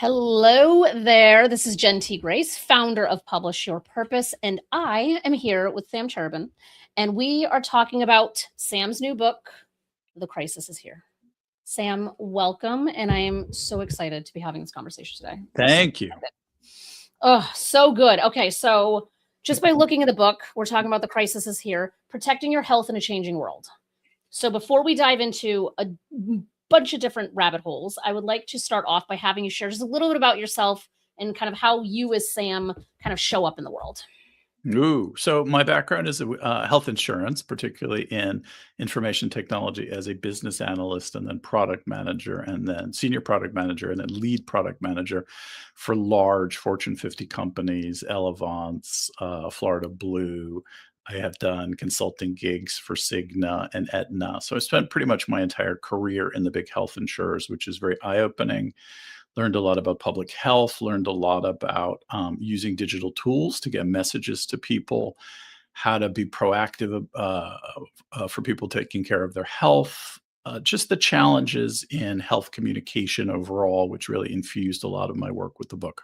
Hello there. This is Jen T. Grace, founder of Publish Your Purpose, and I am here with Sam Cherubin, and we are talking about Sam's new book, The Crisis is Here. Sam, welcome, and I am so excited to be having this conversation today. Thank you. Oh, so good. Okay, so just by looking at the book, we're talking about The Crisis is Here, protecting your health in a changing world. So before we dive into a bunch of different rabbit holes, I would like to start off by having you share just a little bit about yourself and kind of how you as Sam kind of show up in the world. Ooh, so my background is health insurance, particularly in information technology as a business analyst and then product manager and then senior product manager and then lead product manager for large Fortune 50 companies, Elevance, Florida Blue. I have done consulting gigs for Cigna and Aetna. So I spent pretty much my entire career in the big health insurers, which is very eye-opening. Learned a lot about public health, learned a lot about using digital tools to get messages to people, how to be proactive for people taking care of their health, just the challenges in health communication overall, which really infused a lot of my work with the book.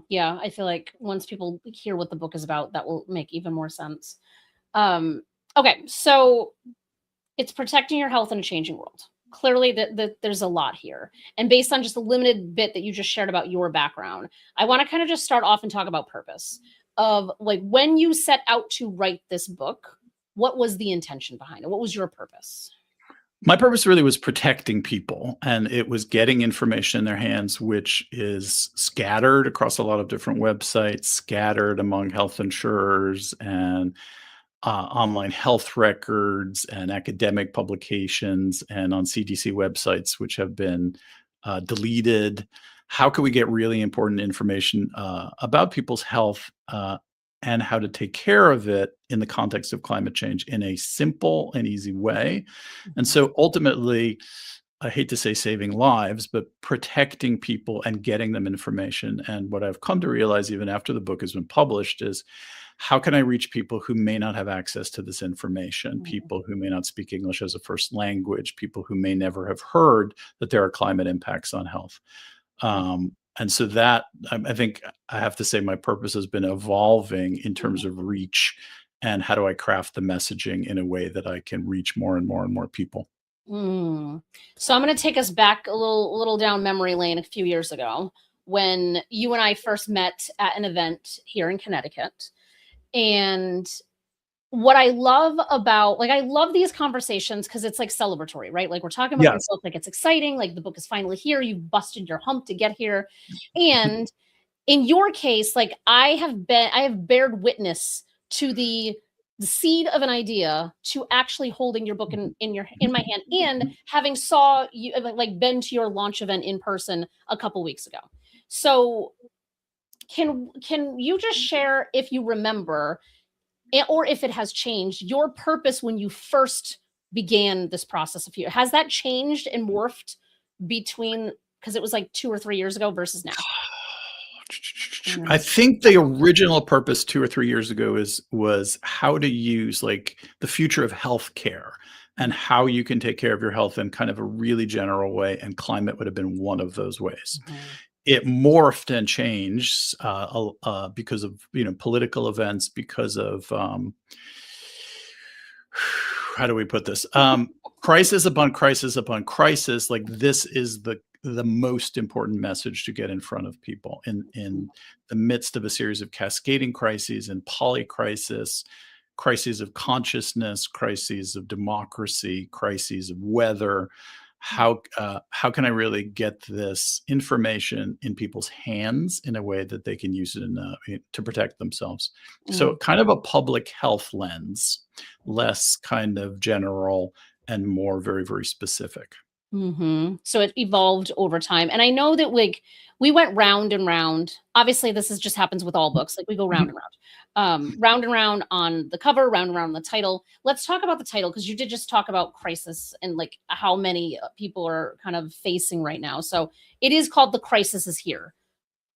Yeah, I feel like once people hear what the book is about, that will make even more sense. Um, okay, so it's protecting your health in a changing world. Clearly, there's a lot here. And based on just the limited bit that you just shared about your background, I want to kind of just start off and talk about purpose of like when you set out to write this book, what was the intention behind it? What was your purpose? My purpose really was protecting people, and it was getting information in their hands, which is scattered across a lot of different websites, scattered among health insurers and online health records and academic publications and on CDC websites, which have been deleted. How can we get really important information about people's health and how to take care of it in the context of climate change in a simple and easy way? And so ultimately, I hate to say saving lives, but protecting people and getting them information. And what I've come to realize, even after the book has been published, is how can I reach people who may not have access to this information, people who may not speak English as a first language, people who may never have heard that there are climate impacts on health. And so that I think I have to say my purpose has been evolving in terms of reach and how do I craft the messaging in a way that I can reach more and more and more people. So I'm going to take us back a little down memory lane a few years ago when you and I first met at an event here in Connecticut. And what I love about, like, I love these conversations because it's like celebratory, right? Like we're talking about your Yes. book, like it's exciting, like the book is finally here. You've busted your hump to get here. And in your case, like I have bared witness to the seed of an idea to actually holding your book in my hand and having saw you like been to your launch event in person a couple weeks ago. So can you just share if you remember or if it has changed your purpose when you first began this process of you has that changed and morphed between because it was like 2 or 3 years ago versus now? I think the original purpose 2 or 3 years ago was how to use like the future of healthcare and how you can take care of your health in kind of a really general way, and climate would have been one of those ways. It morphed and changed because of political events, because of how do we put this? Crisis upon crisis upon crisis. Like this is the most important message to get in front of people in the midst of a series of cascading crises and polycrisis, crises of consciousness, crises of democracy, crises of weather. How can I really get this information in people's hands in a way that they can use it to protect themselves? So kind of a public health lens, less kind of general and more very, very specific. So it evolved over time. And I know that like we went round and round. Obviously, this is just happens with all books. Like we go round and round and round on the cover, round and round on the title. Let's talk about the title because you did just talk about crisis and like how many people are kind of facing right now. So it is called The Crisis is Here.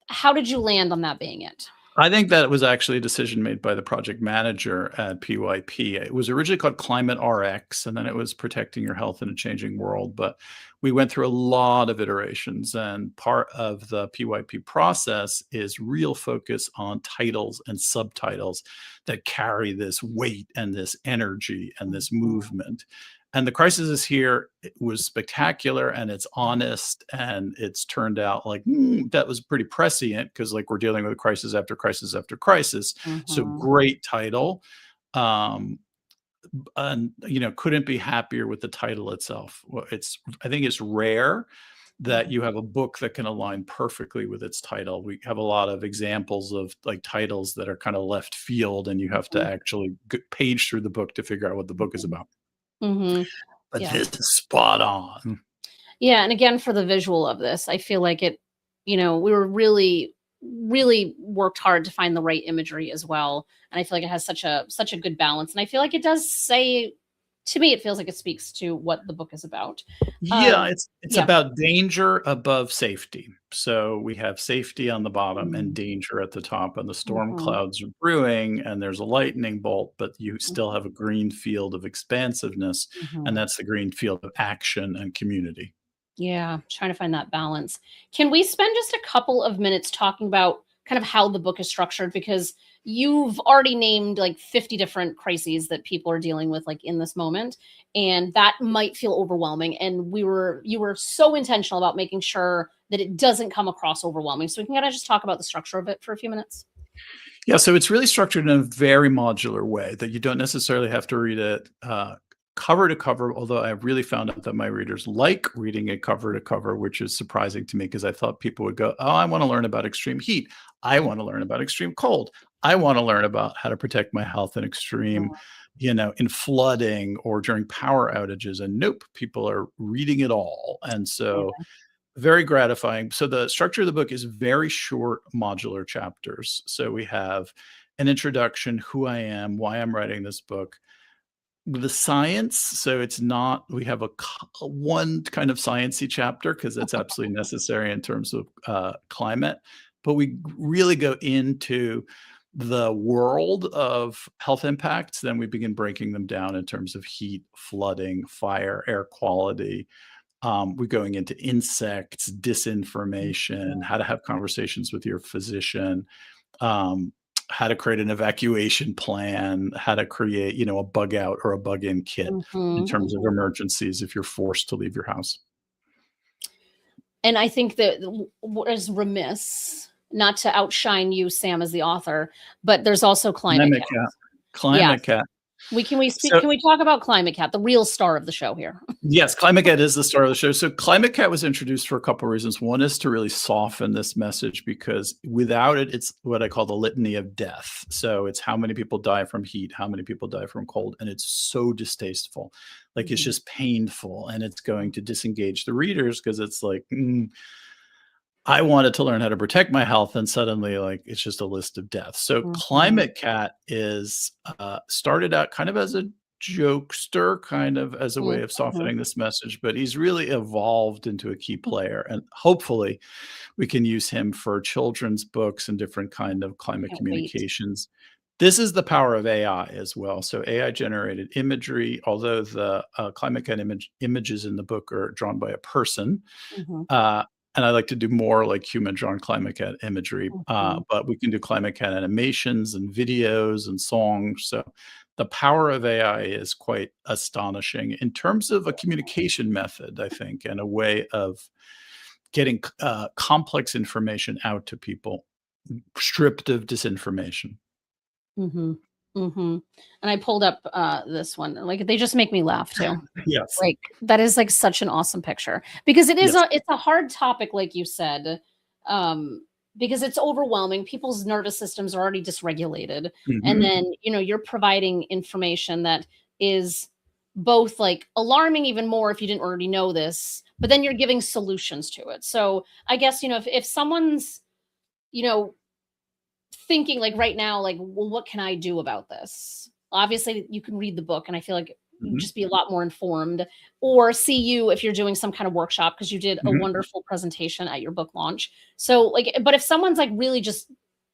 How did you land on that being it? I think that was actually a decision made by the project manager at PYP. It was originally called Climate RX, and then it was Protecting Your Health in a Changing World. But we went through a lot of iterations, and part of the PYP process is real focus on titles and subtitles that carry this weight and this energy and this movement. And The Crisis Is Here was spectacular, and it's honest, and it's turned out like that was pretty prescient because like we're dealing with crisis after crisis after crisis. So great title. And couldn't be happier with the title itself. Well, I think it's rare that you have a book that can align perfectly with its title. We have a lot of examples of like titles that are kind of left field, and you have to actually page through the book to figure out what the book is about. But Yeah. this is spot on. Yeah, and again, for the visual of this, I feel like it, we were really, really worked hard to find the right imagery as well. And I feel like it has such a good balance. And I feel like it does say, to me, it feels like it speaks to what the book is about. Yeah, it's about danger above safety. So we have safety on the bottom and danger at the top, and the storm clouds are brewing, and there's a lightning bolt, but you still have a green field of expansiveness, and that's the green field of action and community. Yeah, trying to find that balance. Can we spend just a couple of minutes talking about kind of how the book is structured? Because you've already named like 50 different crises that people are dealing with like in this moment, and that might feel overwhelming. And you were so intentional about making sure that it doesn't come across overwhelming. So we can kind of just talk about the structure of it for a few minutes. Yeah, so it's really structured in a very modular way that you don't necessarily have to read it cover to cover, although I really found out that my readers like reading it cover to cover, which is surprising to me because I thought people would go, oh, I want to learn about extreme heat. I want to learn about extreme cold. I want to learn about how to protect my health in extreme, in flooding or during power outages. And nope, people are reading it all. And so very gratifying. So the structure of the book is very short modular chapters. So we have an introduction, who I am, why I'm writing this book, the science. So it's not, we have one kind of sciencey chapter because that's absolutely necessary in terms of climate, but we really go into the world of health impacts. Then we begin breaking them down in terms of heat, flooding, fire, air quality. We're going into insects, disinformation, how to have conversations with your physician, how to create an evacuation plan, how to create, a bug out or a bug in kit in terms of emergencies if you're forced to leave your house. And I think that what is remiss, not to outshine you, Sam, as the author, but there's also Climate Cat. Climate Cat. Can we talk about Climate Cat, the real star of the show here? Yes, Climate Cat is the star of the show. So Climate Cat was introduced for a couple of reasons. One is to really soften this message because without it, it's what I call the litany of death. So it's how many people die from heat, how many people die from cold, and it's so distasteful. Like it's just painful, and it's going to disengage the readers because it's like, I wanted to learn how to protect my health, and suddenly like it's just a list of deaths. So Climate Cat is started out kind of as a jokester, kind of as a way of softening this message, but he's really evolved into a key player, and hopefully we can use him for children's books and different kind of climate communications. This is the power of AI as well. So AI generated imagery, although the Climate Cat images in the book are drawn by a person. And I like to do more like human drawn Climate Cat imagery, but we can do Climate Cat animations and videos and songs. So the power of AI is quite astonishing in terms of a communication method, I think, and a way of getting complex information out to people, stripped of disinformation. And I pulled up this one. Like they just make me laugh too. Yes. Like that is like such an awesome picture because it is it's a hard topic, like you said, because it's overwhelming. People's nervous systems are already dysregulated. And then, you're providing information that is both like alarming even more if you didn't already know this, but then you're giving solutions to it. So I guess, if someone's, thinking like right now, like, well, what can I do about this? Obviously you can read the book and I feel like you'd just be a lot more informed, or see you if you're doing some kind of workshop, because you did a wonderful presentation at your book launch. So like, but if someone's like really just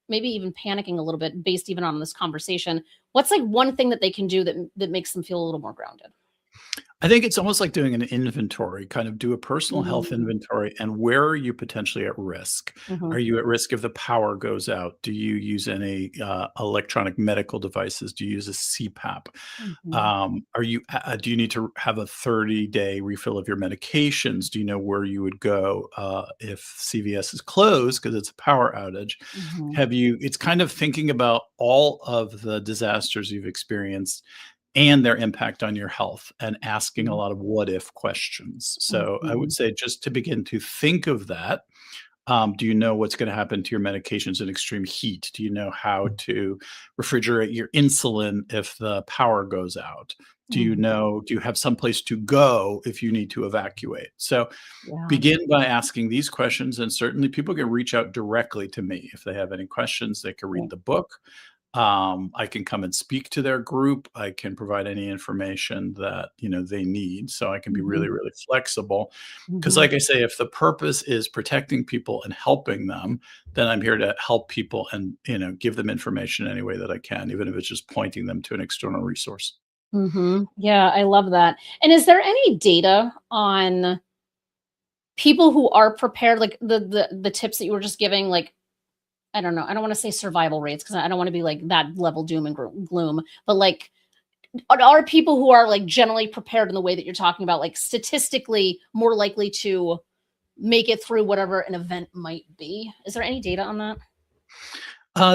maybe even panicking a little bit based even on this conversation, what's like one thing that they can do that makes them feel a little more grounded? I think it's almost like doing an inventory, kind of do a personal health Mm, inventory and where are you potentially at risk? mhm, Are you at risk if the power goes out? Do you use any electronic medical devices? Do you use a CPAP? mhm, Do you need to have a 30-day refill of your medications? Do you know where you would go if CVS is closed because it's a power outage? mhm, It's kind of thinking about all of the disasters you've experienced and their impact on your health and asking a mhm, lot of what if questions. So I would mhm, say just to begin to think of that. Do you know what's going to happen to your medications in extreme heat? Do you know how to refrigerate your insulin if the power goes out? mhm. Do you have someplace to go if you need to evacuate? So Yeah. begin by asking these questions, and certainly people can reach out directly to me if they have any questions. They can read Yeah. the book. I can come and speak to their group. I can provide any information that they need. So I can be Mhm, really, really flexible. Because, mhm. like I say, if the purpose is protecting people and helping them, then I'm here to help people and give them information any way that I can, even if it's just pointing them to an external resource. Mhm. Yeah, I love that. And is there any data on people who are prepared, like the tips that you were just giving, like, I don't know, I don't wanna say survival rates because I don't wanna be like that level doom and gloom, but like, are people who are like generally prepared in the way that you're talking about, like statistically more likely to make it through whatever an event might be? Is there any data on that?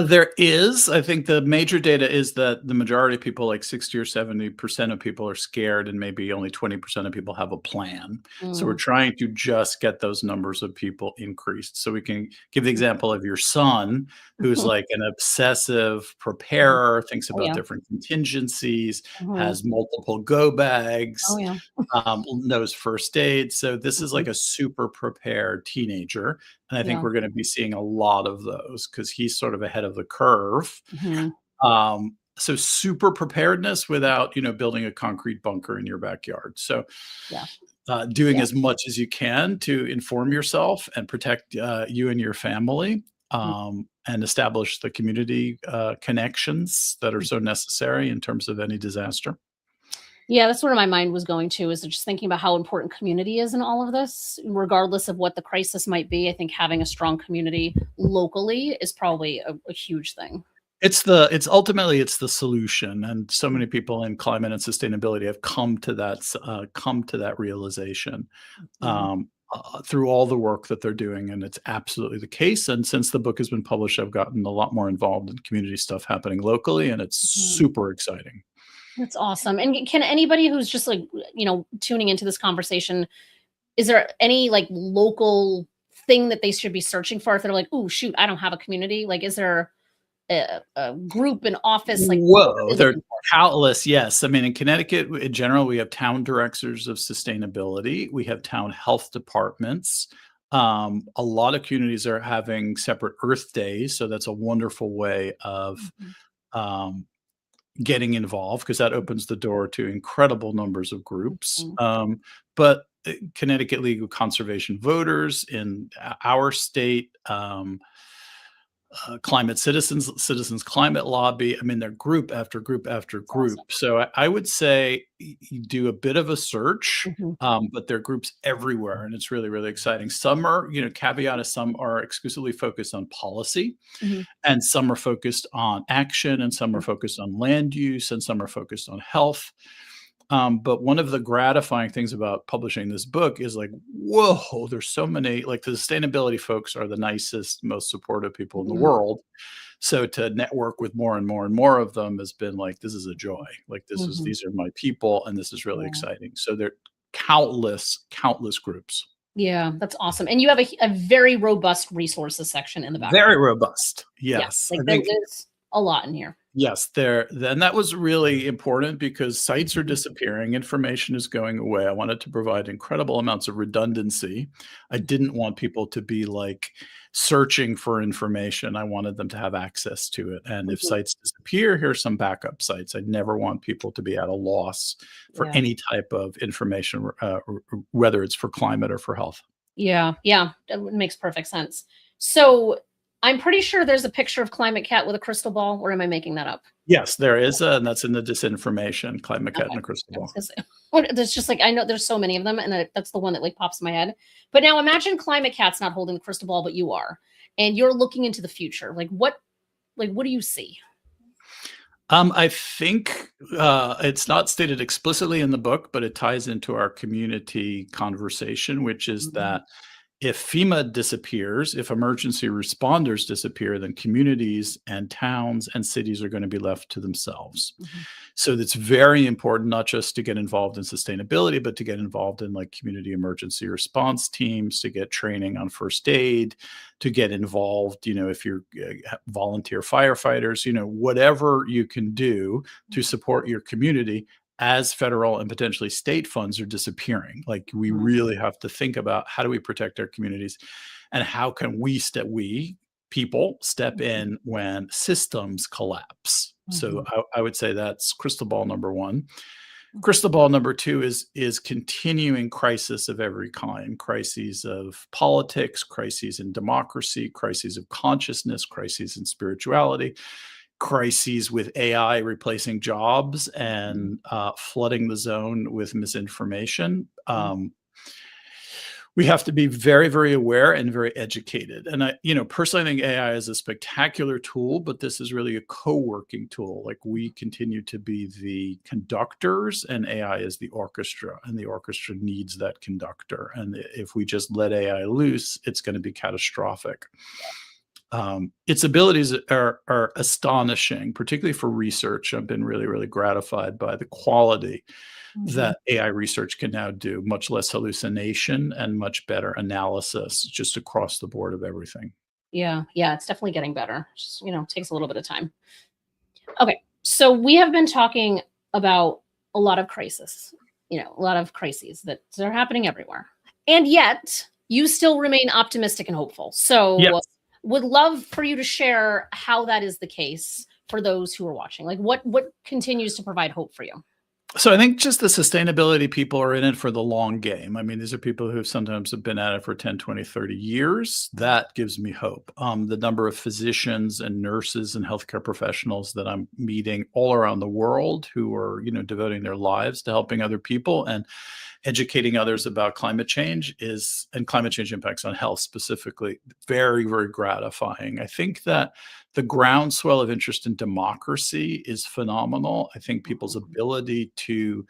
There is. I think the major data is that the majority of people, like 60 or 70% of people, are scared, and maybe only 20% of people have a plan. So we're Mm, trying to just get those numbers of people increased. So we can give the example of your son, who's mhm. like an obsessive preparer, thinks Oh, about yeah. different contingencies, Mhm. has multiple go Oh, bags, yeah. knows first aid. So this is Mhm. like a super prepared teenager. And I think Yeah. we're gonna be seeing a lot of those because he's sort of ahead of the curve. Mhm. So super preparedness without, building a concrete bunker in your backyard. So, Yeah. doing Yeah. as much as you can to inform yourself and protect, you and your family, Mhm. and establish the community, connections that are so necessary in terms of any disaster. Yeah, that's where my mind was going to, is just thinking about how important community is in all of this, regardless of what the crisis might be. I think having a strong community locally is probably a huge thing. It's the solution, and so many people in climate and sustainability have come to that realization, Mhm. through all the work that they're doing, and it's absolutely the case, and since the book has been published, I've gotten a lot more involved in community stuff happening locally, and it's Mhm. super exciting. That's awesome. And can anybody who's just like, tuning into this conversation, is there any like local thing that they should be searching for if they're like, "Oh, shoot, I don't have a community"? Like, is there a group, an office? Like, what are Whoa, they there are looking for? countless, yes. I mean, in Connecticut, in general, we have town directors of sustainability. We have town health departments. A lot of communities are having separate Earth days, so that's a wonderful way of Mhm. um, getting involved because that opens the door to incredible numbers of groups. Mhm. But Connecticut League of Conservation Voters in our state. Climate Citizens Climate Lobby. I mean, they're group after group after That's awesome. group. So I would say you do a bit of a search, Mhm. but there are groups everywhere, and it's really, really exciting. Some are, caveat is some are exclusively focused on policy, Mhm. and some are focused on action, and some are focused on land use, and some are focused on health. But one of the gratifying things about publishing this book is like, whoa, there's so many, like the sustainability folks are the nicest, most supportive people in the Mhm. world. So to network with more and more and more of them has been like, this is a joy. Like Mhm. these are my people and this is really Yeah. exciting. So there are countless groups. Yeah, that's awesome. And you have a very robust resources section in the back. Very robust. Yeah, Yes. like I there think is a lot in here. yes, there then that was really important because sites are Mhm. disappearing, information is going away. I wanted to provide incredible amounts of redundancy. I didn't want people to be, like, searching for information. I wanted them to have access to it, and if Mhm. sites disappear, here are some backup sites. I never want people to be at a loss for Yeah. any type of information, whether it's for climate or for health. Yeah, yeah, makes perfect sense. So, I'm pretty sure there's a picture of Climate Cat with a crystal ball, or am I making that up? Yes, there is, and that's in the disinformation, Climate Cat Okay. and the Crystal I was Ball. gonna say, there's just like I know there's so many of them, and that's the one that like pops in my head. But now imagine Climate Cat's not holding the crystal ball, but you are, and you're looking into the future. Like what do you see? I think it's not stated explicitly in the book, but it ties into our community conversation, which is Mhm, that if FEMA disappears, if emergency responders disappear, then communities and towns and cities are going to be left to themselves. mhm, So it's very important not just to get involved in sustainability, but to get involved in like community emergency response teams, to get training on first aid, to get involved, if you're volunteer firefighters, whatever you can do to support your community as federal and potentially state funds are disappearing. Like we mhm, really have to think about how do we protect our communities and how can we people step mhm, in when systems collapse. So mhm, I would say that's crystal ball number one. mhm, Crystal ball number two is continuing crisis of every kind: crises of politics, crises in democracy, crises of consciousness, crises in spirituality, crises with AI replacing jobs mhm, and flooding the zone with misinformation. mhm, We have to be very, very aware and very educated. And personally, I think AI is a spectacular tool, but this is really a co-working tool. Like we continue to be the conductors, and AI is the orchestra, and the orchestra needs that conductor. And if we just let AI loose, it's going to be catastrophic. Its abilities are astonishing, particularly for research. I've been really, really gratified by the quality mhm. that AI research can now do, much less hallucination and much better analysis just across the board of everything. Yeah, yeah, it's definitely getting better. Just, takes a little bit of time. Okay, so we have been talking about a lot of crisis, a lot of crises that are happening everywhere. And yet, you still remain optimistic and hopeful. So, Yes. would love for you to share how that is the case for those who are watching. Like what continues to provide hope for you? So I think just the sustainability people are in it for the long game. I mean, these are people who sometimes have been at it for 10, 20, 30 years. That gives me hope. The number of physicians and nurses and healthcare professionals that I'm meeting all around the world who are, devoting their lives to helping other people and educating others about climate change and climate change impacts on health specifically, very, very gratifying. I think that the groundswell of interest in democracy is phenomenal. I think people's Mhm, ability to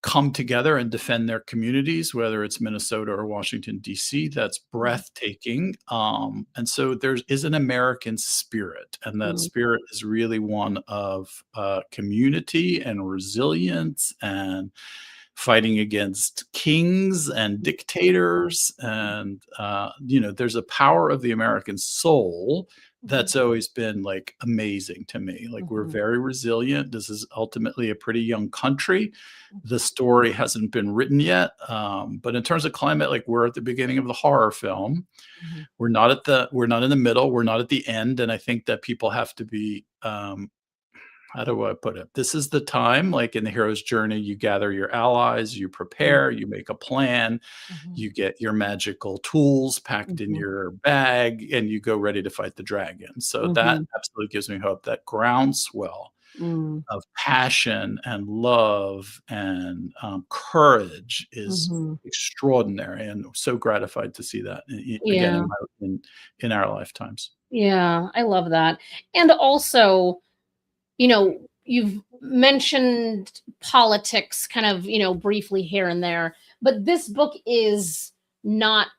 come together and defend their communities, whether it's Minnesota or Washington, D.C., that's mhm, breathtaking. And so there is an American spirit, and that mhm, spirit is really one of community and resilience and fighting against kings and dictators. And, there's a power of the American soul mhm, that's always been like amazing to me. Like we're mhm, very resilient. This is ultimately a pretty young country. The mhm, story hasn't been written yet. But in terms of climate, like we're at the beginning of the horror film. mhm, We're not in the middle. We're not at the end. And I think that people have to be how do I put it? This is the time, like in the hero's journey, you gather your allies, you mhm, prepare, you make a plan, mhm, you get your magical tools packed in mhm, your bag, and you go ready to fight the dragon. So that mhm, absolutely gives me hope. That groundswell mm, of passion and love and courage is mhm. extraordinary, and so gratified to see that again Yeah. in our lifetimes. Yeah, I love that. And also, you've mentioned politics kind of, briefly here and there, but this book is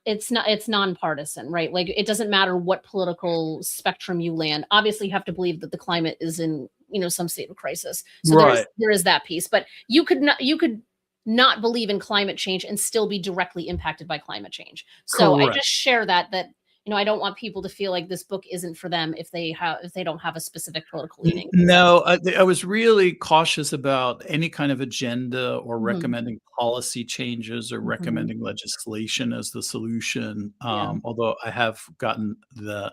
it's nonpartisan, right? Like it doesn't matter what political spectrum you land. Obviously, you have to believe that the climate is in, some state of crisis. So Right. there is that piece, but you could not believe in climate change and still be directly impacted by climate change. So I Correct. just share that I don't want people to feel like this book isn't for them if they don't have a specific political leaning. No, I was really cautious about any kind of agenda or Mhm, recommending policy changes or mhm, recommending legislation as the solution. yeah, Although I have gotten the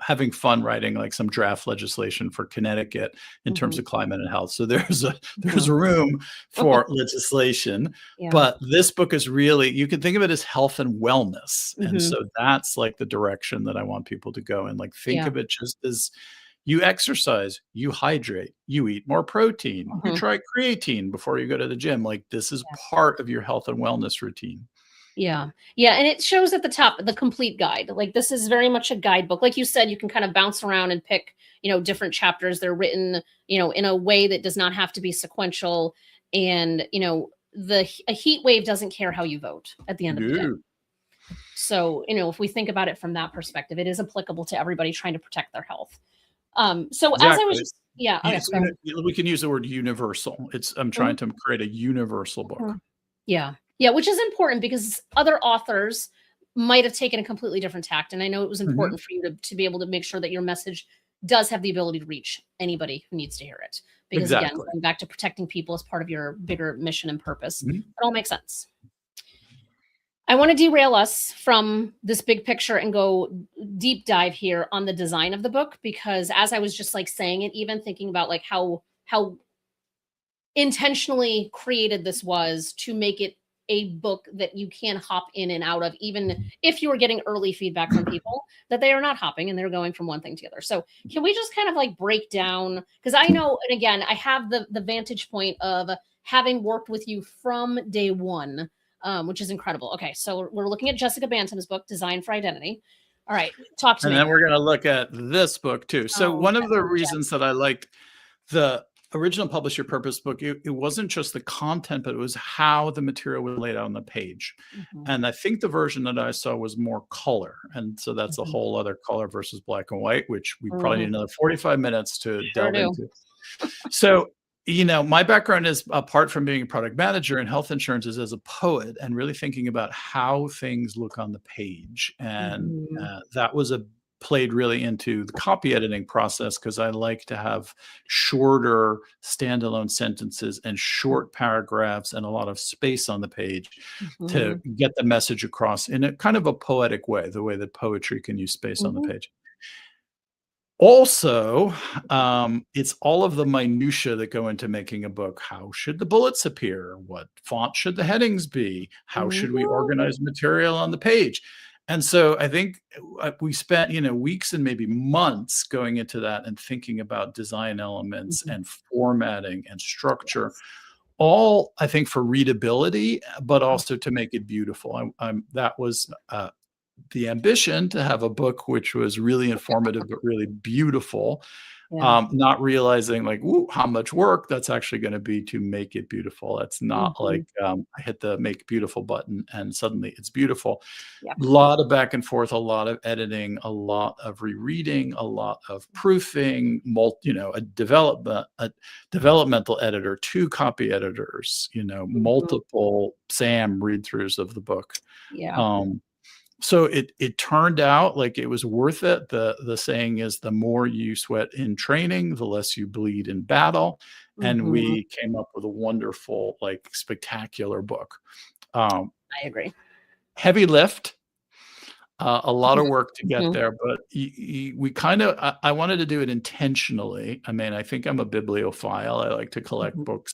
having fun writing like some draft legislation for Connecticut in terms of climate and health. So there's room for legislation, Yeah. but this book is really, you can think of it as health and wellness. And Mhm. so that's like the direction that I want people to go in. Like, think Yeah. of it just as you exercise, you hydrate, you eat more protein, you Mhm. try creatine before you go to the gym. Like, this is Yeah. part of your health and wellness routine. Yeah. Yeah, and it shows at the top the complete guide. Like, this is very much a guidebook. Like you said, you can kind of bounce around and pick, different chapters. They're written, in a way that does not have to be sequential. And, a heat wave doesn't care how you vote at the end of the day. No. So, if we think about it from that perspective, it is applicable to everybody trying to protect their health. So as I was Exactly. just, yeah, okay, It's go ahead. we can use the word universal. I'm Mhm. trying to create a universal book. Mhm. Yeah. Yeah, which is important because other authors might have taken a completely different tact. And I know it was Mhm. important for you to be able to make sure that your message does have the ability to reach anybody who needs to hear it. Because again, Exactly. going back to protecting people as part of your bigger mission and purpose, Mhm. it all makes sense. I want to derail us from this big picture and go deep dive here on the design of the book, because as I was just like saying it, even thinking about like how intentionally created this was to make it a book that you can hop in and out of, even if you were getting early feedback from people that they are not hopping and they're going from one thing to the other. So can we just kind of like break down, because I know, and again, I have the vantage point of having worked with you from day one, which is incredible. Okay, so we're looking at Jessica Bantam's book, Design for Identity. All right, talk to And me. then we're going to look at this book too. So Oh, one of the Jessica reasons that I liked the original Publish Your Purpose book, it wasn't just the content, but it was how the material was laid out on the page. Bantam. And I think the version that I saw was more color. And so that's a Mhm, whole other color versus black and white, which we probably need mhm. another 45 minutes to Sure delve do. into. So, my background is, apart from being a product manager in health insurance, is as a poet and really thinking about how things look on the page. And Mhm, that was played really into the copy editing process, because I like to have shorter standalone sentences and yeah, short paragraphs and a lot of space on the page to mhm, get the message across in a kind of a poetic way, the way that poetry can use space on the mhm, page. Also, it's all of the minutia that go into making a book. How should the bullets appear? What font should the headings be? How should we mhm, organize material on the page? And so I think we spent, weeks and maybe months going into that and thinking about design elements mhm. and formatting and structure, Yes. all I think for readability, but also to make it beautiful. That was the ambition to have a book which was really informative but really beautiful, Yeah. not realizing like, ooh, how much work that's actually going to be to make it beautiful. It's not like Mhm. I hit the make beautiful button and suddenly it's beautiful. Yeah. A lot of back and forth, a lot of editing, a lot of rereading, a lot of proofing, a developmental editor, two copy editors, Mhm. multiple Sam read throughs of the book. Yeah. Um, so it turned out like it was worth it. The saying is, the more you sweat in training, the less you bleed in battle. And Mhm. we came up with a wonderful, like, spectacular book. Um, I agree. Heavy lift, a lot of work to get Mhm. there, but we kind of, I wanted to do it intentionally. I mean, I think I'm a bibliophile. I like to collect Mhm. books.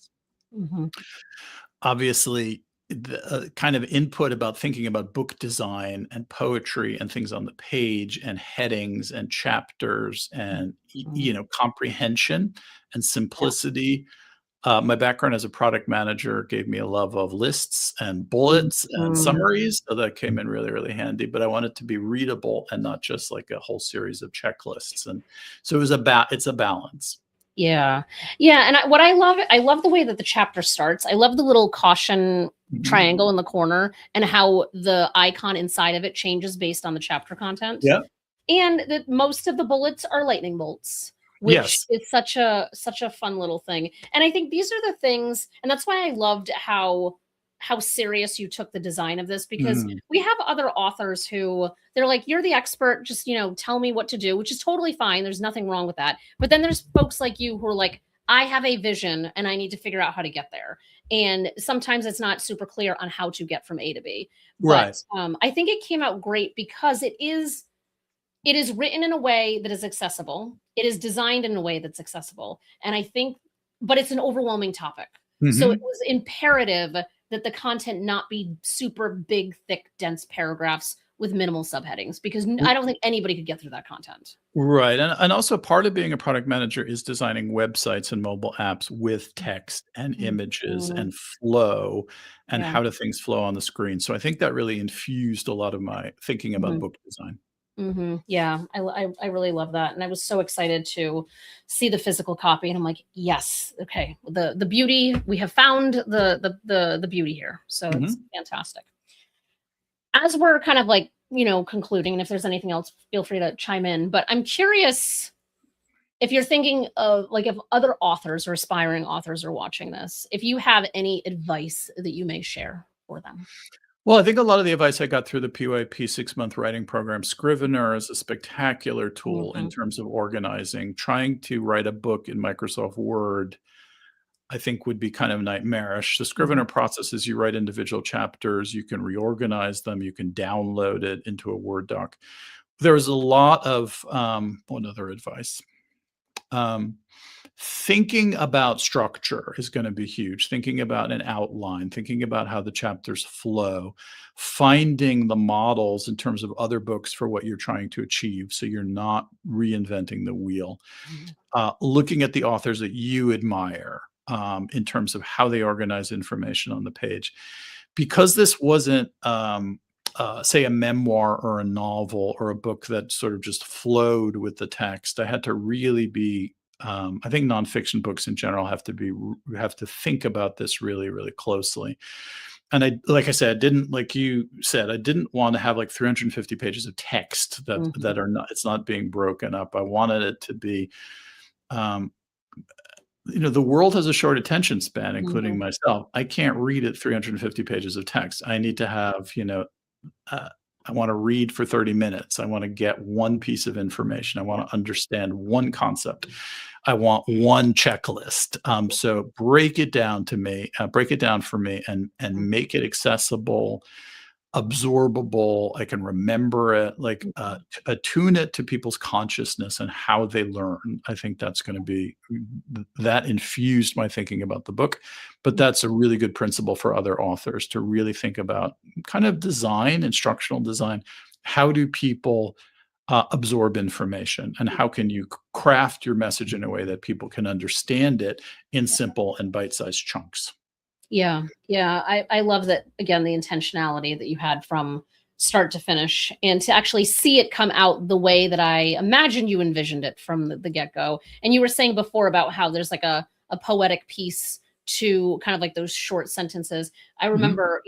Mhm. Obviously, the kind of input about thinking about book design and poetry and things on the page and headings and chapters and Mhm. comprehension and Yeah. simplicity. My background as a product manager gave me a love of lists and bullets and Mhm. summaries, so that came in really, really handy. But I want it to be readable and not just like a whole series of checklists. And so it's a balance. Yeah. Yeah, and what I love the way that the chapter starts. I love the little caution Mhm. triangle in the corner and how the icon inside of it changes based on the chapter content. Yeah. And that most of the bullets are lightning bolts, which Yes. is such a fun little thing. And I think these are the things, and that's why I loved how serious you took the design of this, because Mm. we have other authors who they're like, you're the expert, just tell me what to do, which is totally fine. There's nothing wrong with that. But then there's folks like you who are like, I have a vision and I need to figure out how to get there. And sometimes it's not super clear on how to get from A to B. But Right. I think it came out great because it is it is written in a way that is accessible. It is designed in a way that's accessible. And I think, but it's an overwhelming topic. So it Mhm. was imperative that the content not be super big, thick, dense paragraphs with minimal subheadings because I don't think anybody could get through that content. Right, and also part of being a product manager is designing websites and mobile apps with text and images Mhm. and flow and Yeah. how do things flow on the screen. So I think that really infused a lot of my thinking about Mhm. book design. Yeah, I really love that, and I was so excited to see the physical copy, and I'm like, yes, okay, the beauty we have found the beauty here, so it's Mhm. fantastic. As we're kind of like concluding, and if there's anything else, feel free to chime in. But I'm curious if you're thinking of like if other authors or aspiring authors are watching this, if you have any advice that you may share for them. Well, I think a lot of the advice I got through the PYP 6-month writing program, Scrivener is a spectacular tool in Mhm, terms of organizing. Trying to write a book in Microsoft Word, I think, would be kind of nightmarish. The mhm, Scrivener process is you write individual chapters, you can reorganize them, you can download it into a Word doc. There's a lot of what other advice? Um, Thinking about structure is going to be huge. Thinking about an outline, thinking about how the chapters flow, finding the models in terms of other books for what you're trying to achieve. So you're not reinventing the wheel. mhm, Looking at the authors that you admire in terms of how they organize information on the page. Because this wasn't, say, a memoir or a novel or a book that sort of just flowed with the text, I had to really be. I think nonfiction books in general have to think about this really, really closely. And like I said, I didn't like you said, I didn't want to have like 350 pages of text that mhm, are not. It's not being broken up. I wanted it to be um, the world has a short attention span, including mhm, myself. I can't read at 350 pages of text. I need to have, uh, I want to read for 30 minutes. I want to get one piece of information. I want to understand one concept. I want one checklist. So break it down for me, and mhm, make it accessible, absorbable. I can remember it, like, mhm. attune it to people's consciousness and how they learn. I think that's gonna be that infused my thinking about the book, but that's a really good principle for other authors to really think about kind of design, instructional design. How do people, absorb information, and how can you craft your message in a way that people can understand it in simple and bite-sized chunks? Yeah, yeah. I love that again, the intentionality that you had from start to finish and to actually see it come out the way that I imagine you envisioned it from the get-go. And you were saying before about how there's like a poetic piece to kind of like those short sentences. I Mhm, remember,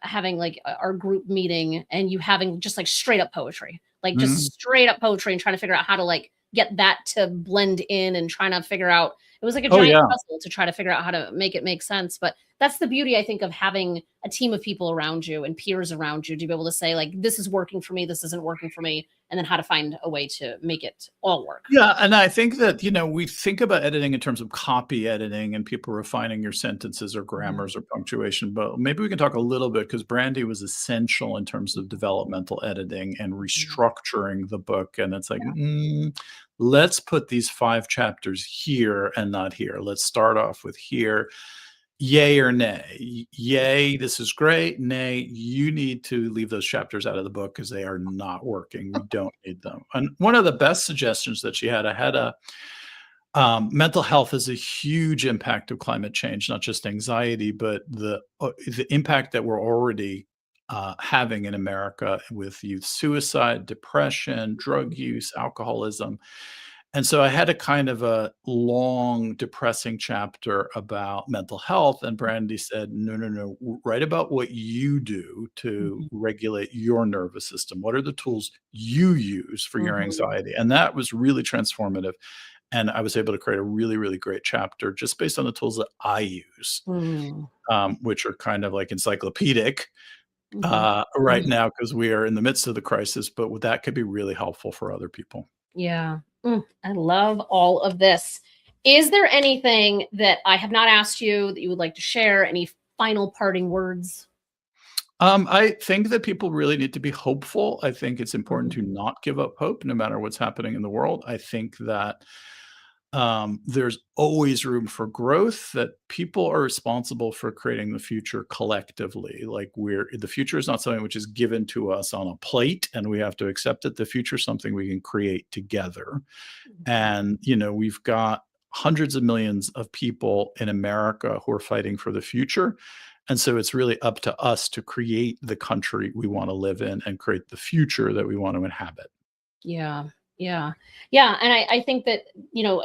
having like our group meeting and you having just like straight up poetry, like mhm. just straight up poetry and trying to figure out how to like get that to blend in and trying to figure out it was like a Oh, giant yeah. puzzle to try to figure out how to make it make sense, but that's the beauty, I think, of having a team of people around you and peers around you to be able to say, like, "This is working for me, this isn't working for me," and then how to find a way to make it all work. Yeah, and I think that, we think about editing in terms of copy editing and people refining your sentences or Mhm, grammars or punctuation, but maybe we can talk a little bit because Brandy was essential in terms of developmental editing and mhm. restructuring the book. And it's like, let's put these 5 chapters here and not here. Let's start off with here. Yay or nay? Yay, this is great. Nay, you need to leave those chapters out of the book because they are not working. We don't need them. And one of the best suggestions that she had, I had a mental health is a huge impact of climate change, not just anxiety, but the impact that we're already having in America with youth suicide, depression, drug use, alcoholism. And so I had a kind of a long, depressing chapter about mental health, and Brandy said, "No, no, no, write about what you do to Mhm, regulate your nervous system. What are the tools you use for your mhm, anxiety?" And that was really transformative, and I was able to create a really, really great chapter just based on the tools that I use, mhm, which are kind of like encyclopedic, mhm, right mhm. now because we are in the midst of the crisis, but that could be really helpful for other people. Yeah. I love all of this. Is there anything that I have not asked you that you would like to share? Any final parting words? I think that people really need to be hopeful. I think it's important Mhm. to not give up hope no matter what's happening in the world. I think that there's always room for growth, that people are responsible for creating the future collectively. Like the future is not something which is given to us on a plate and we have to accept it. The future is something we can create together. Mhm. And, we've got hundreds of millions of people in America who are fighting for the future. And so it's really up to us to create the country we want to live in and create the future that we want to inhabit. Yeah. Yeah. Yeah. And I think that,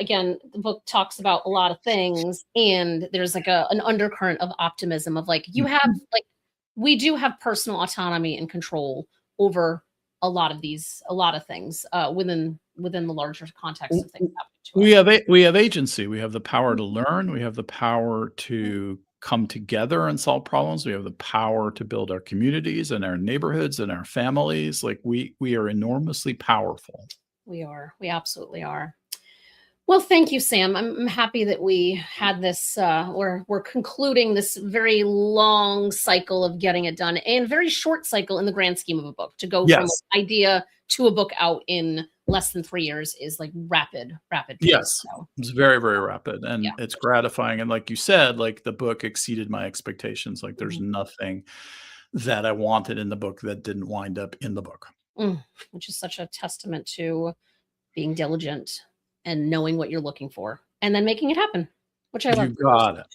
again, the book talks about a lot of things, and there's like an undercurrent of optimism of like, Mhm. we do have personal autonomy and control over a lot of things within the larger context W of things w happening to we us. have a we have agency. We have the power Mhm. to learn. We have the power to come together and solve problems. We have the power to build our communities and our neighborhoods and our families. Like, we are enormously powerful. We are. We absolutely are. Well, thank you, Sam. I'm happy that we had this. We're concluding this very long cycle of getting it done, and very short cycle in the grand scheme of a book. To go from Yes. idea to a book out in less than 3 years is like rapid pace. Yes. So It's very, very rapid, yeah. and it's gratifying, and like you said, like, the book exceeded my expectations. Like, there's Mhm. nothing that I wanted in the book that didn't wind up in the book. Which is such a testament to being diligent and knowing what you're looking for, and then making it happen, which I love. You got it.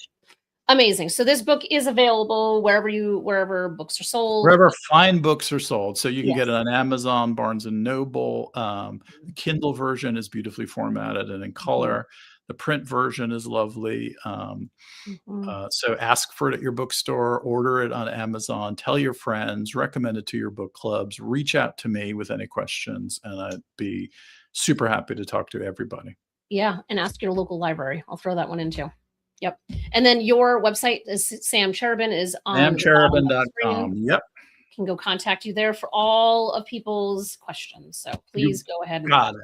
Amazing. So this book is available wherever books are sold. Wherever fine books are sold, so you can get it Yes. on Amazon, Barnes& and Noble. The Mhm. Kindle version is beautifully formatted and in Mhm. color. The print version is lovely. Mhm. So ask for it at your bookstore, order it on Amazon, tell your friends, recommend it to your book clubs, reach out to me with any questions, and I'd be super happy to talk to everybody. Yeah, and ask your local library. I'll throw that one in too. Yep. And then your website is Sam Cherubin is on the bottom of the screen. samcherubin.com. Yep, Can go contact you there for all of people's questions. So you please go ahead and got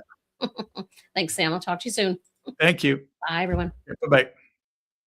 it. Thanks, Sam. I'll talk to you soon. Thank you. Bye, everyone. Bye-bye.